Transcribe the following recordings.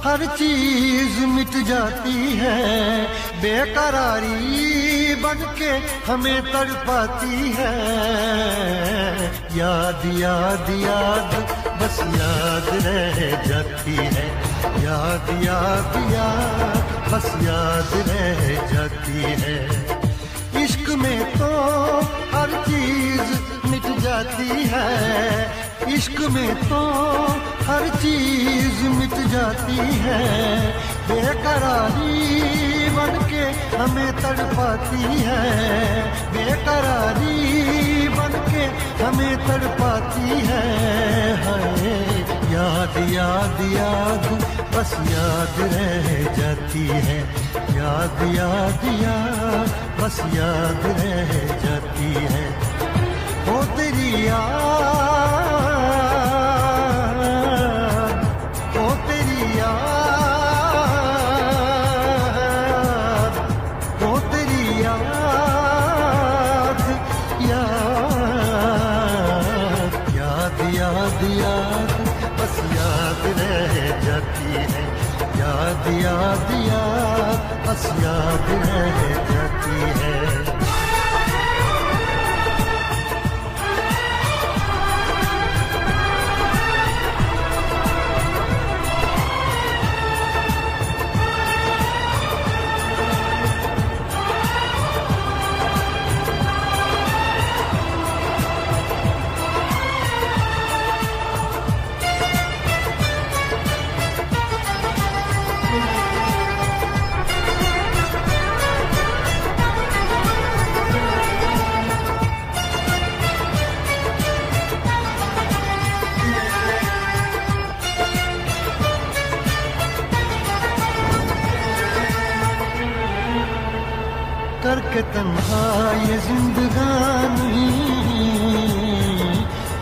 हर चीज मिट जाती है, बेकरारी बनके हमें तड़पाती है। याद याद याद बस याद रह जाती है, याद याद याद बस याद रह जाती है। इश्क में तो हर चीज मिट जाती है, इश्क में तो हर चीज मिट जाती है, बेकरारी बनके हमें तड़पाती है, बेकरारी बनके हमें तड़पाती है। हाय याद याद याद बस याद रह जाती है, याद याद याद बस याद रह जाती है। ओ तेरी याद, ओ तेरी याद, ओ तेरी याद, याद याद याद याद बस याद रह जाती है, याद याद याद बस याद रह जाती है। करके तन्हा ये जिंदगानी,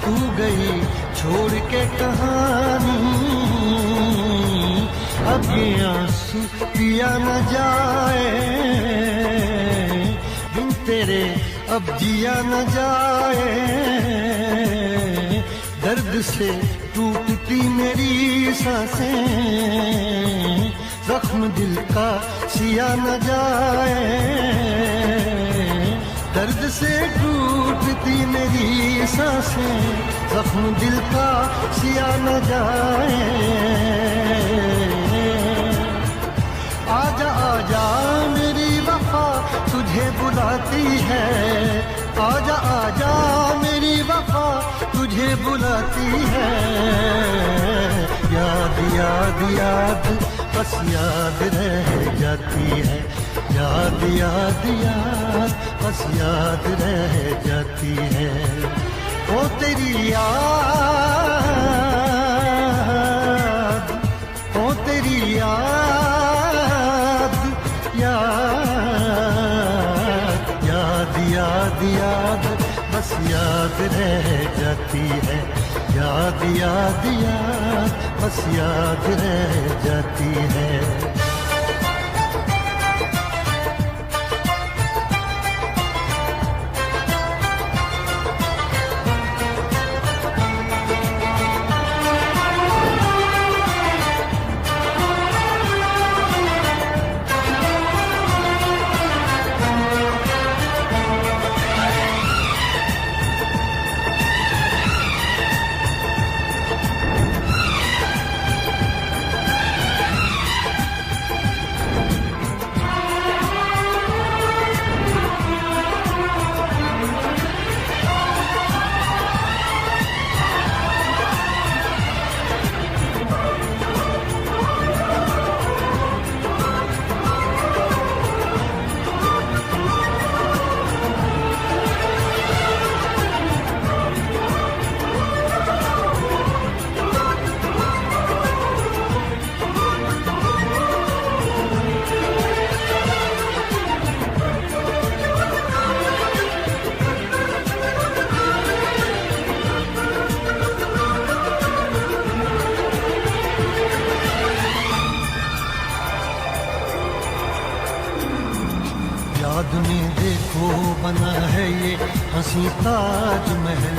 तू गई छोड़ के कहानी। अब ये आंसू पिया न जाए, बिन तेरे अब जिया न जाए। दर्द से टूटती मेरी सांसें, जख्म दिल का सिया न जाए। दर्द से टूटती मेरी सांसें, जख्म दिल का सिया न जाए। आजा आजा मेरी वफा तुझे बुलाती है, आजा आजा मेरी वफा तुझे बुलाती है। याद याद याद बस याद रह जाती है, याद याद याद बस याद रह जाती है। ओ तेरी याद, ओ तेरी याद, याद याद याद याद बस याद रह जाती है, याद याद याद बस याद रह जाती है। याद में देखो बना है ये हंसी ताजमहल,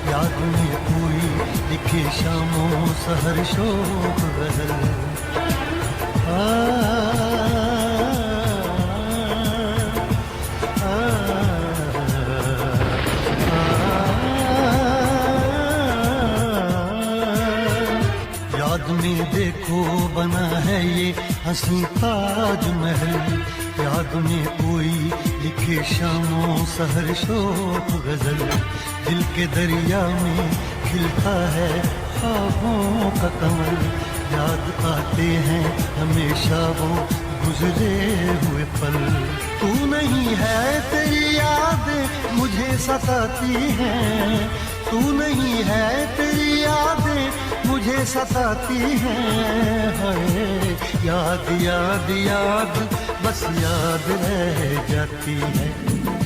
याद में कोई लिखे शामों सहर शोक बहल। में देखो बना है ये हंसी ताजमहल, याद में कोई लिखे शामों सहर शोक गजल, दिल के दरिया में खिलता है ख्वाबों का कमल, याद आते हैं हमेशा वो गुजरे हुए पल। तू नहीं है तेरी याद मुझे सताती है, तू नहीं है तेरी यादें मुझे सताती हैं। हाय याद याद याद बस याद रह जाती है,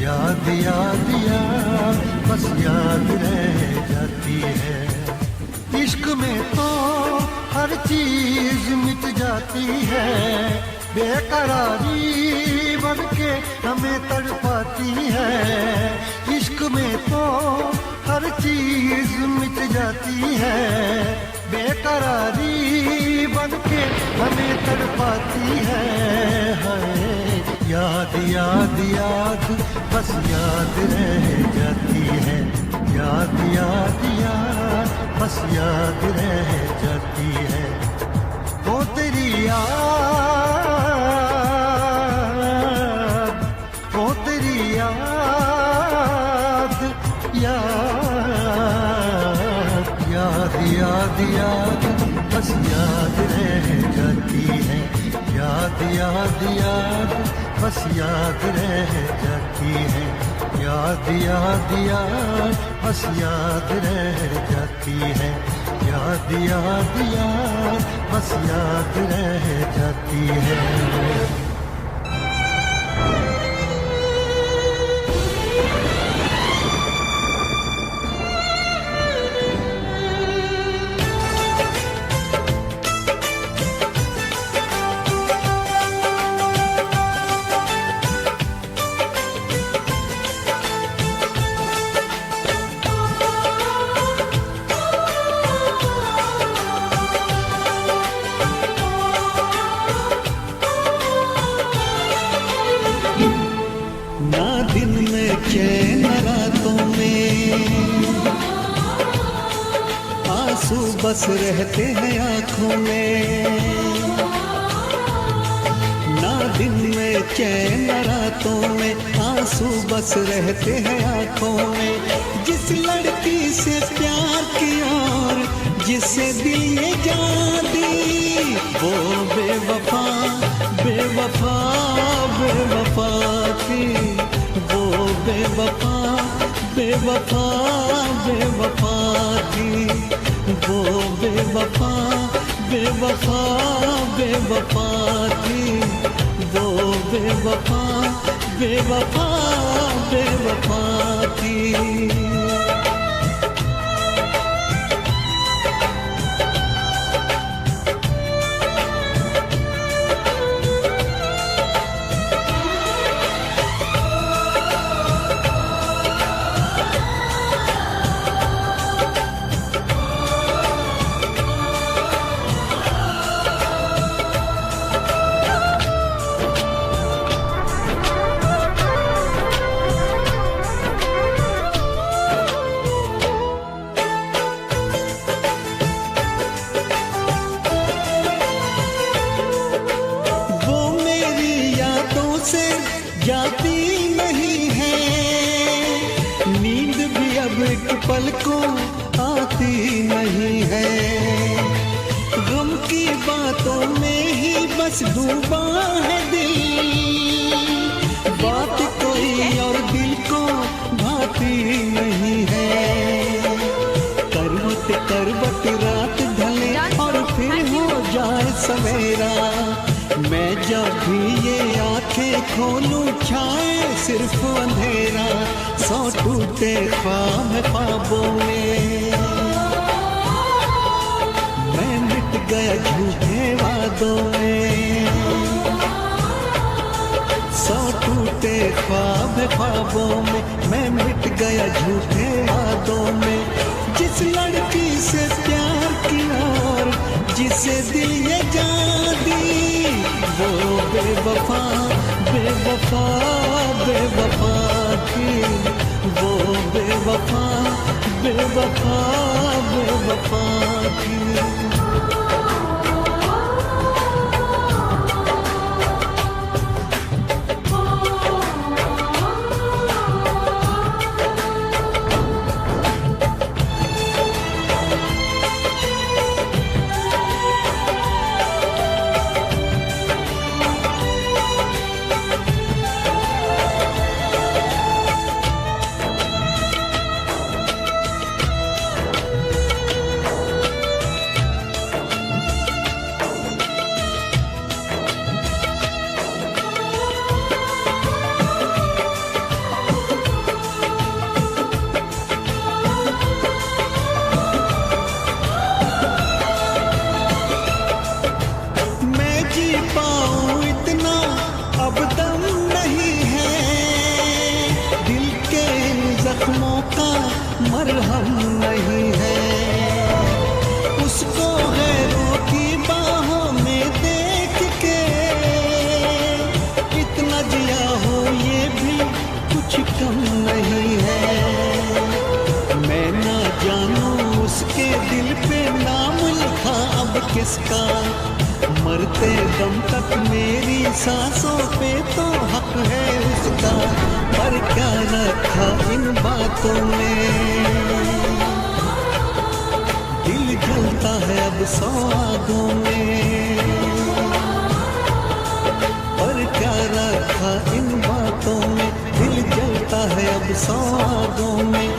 याद याद याद बस याद रह जाती है। इश्क में तो हर चीज मिट जाती है, बेकरारी बन के हमें तड़पाती है। इश्क में तो हर चीज मिट जाती है, बेकरारी बन के हमें तड़पाती है। हाय याद याद याद बस याद रह जाती है, याद याद याद बस याद रह जाती है। वो तेरी याद, वो तेरी याद, याद याद याद बस याद रह जाती है, याद याद याद बस याद रह जाती है, याद याद याद बस याद रह जाती है, याद याद याद बस याद रह जाती है। चैन रातों में आंसू बस रहते हैं आँखों में, ना दिन में चैन रातों में आंसू बस रहते हैं आँखों में। जिस लड़की से प्यार किया और जिसे दिल ये जान दी, वो बेवफा बेवफा बेवफा थी, वो बेवफा बेवफा बेवफा थी, वो बेवफा बेवफा बेवफा थी, वो बेवफा बेवफा बेवफा थी। जाती नहीं है नींद भी अब एक पल को आती नहीं है, गम की बातों में ही बस डूबा है दिल, बात कोई और दिल को भाती नहीं है। करवट करवट रात ढले और फिर हो जाए सवेरा, मैं जब भी ये आंखें खोलूं छाए सिर्फ अंधेरा, सौ टूटे ख्वाब ख्वाबों में मैं मिट गया झूठे वादों में, सौ टूटे ख्वाब ख्वाबों में मैं मिट गया झूठे वादों में। जिस लड़की से प्यार किया और जिसे दिल ये जान दी, वो बेवफा बेवफा बेवफा थी, वो बेवफा बेवफा बेवफा थी। किसका, मरते दम तक मेरी सांसों पे तो हक है उसका। पर क्या रखा इन बातों में, दिल जलता है अब सौहागों में। पर क्या रखा इन बातों में, दिल जलता है अब सौहागों में।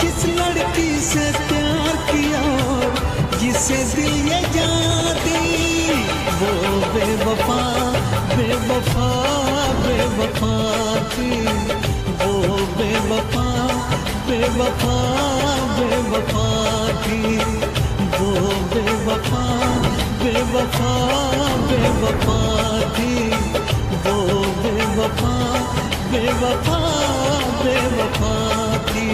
जिस लड़की से प्यार किया जिसे दिल ये जान दी, वो बेवफा बेवफा बेवफा थी। वो बेवफा बेवफा बेवफा थी। वो बेवफा बेवफा बेवफा थी। वो बेवफा बेवफा बेवफा थी।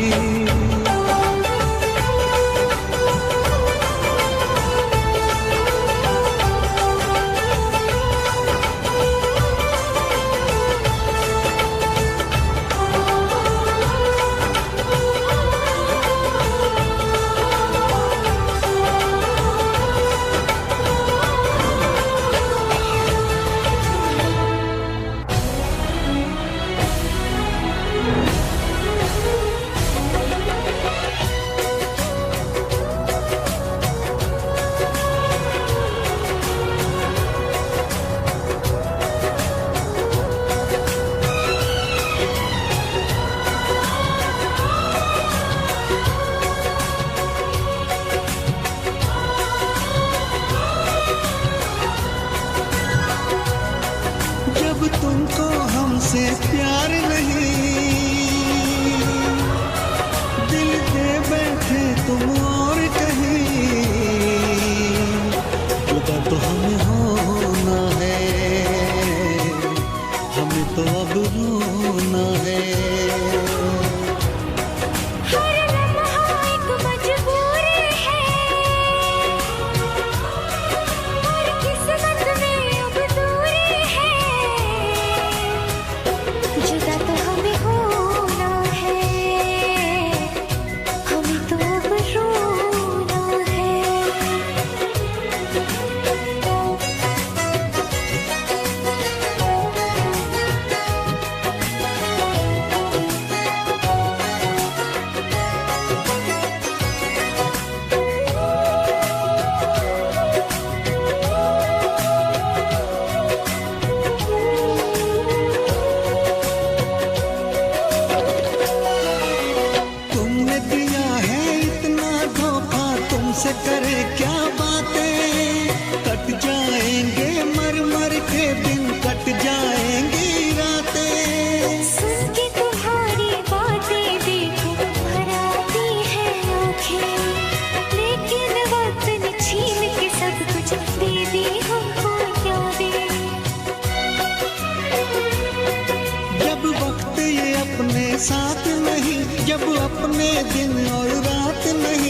तुमको हमसे प्यार नहीं, दिल दे बैठे तुम और कहीं। जुदा तो हमें होना है, हमें तो अब रोना है। से करे क्या बातें, कट जाएंगे मर मर के दिन, कट जाएंगी रातें। सुन के तुम्हारी बातें देखो भराती है आँखें, लेकिन वक्त ने छीन के सब कुछ दे दी हमको यादें। जब वक्त ये अपने साथ नहीं, जब अपने दिन और रात नहीं,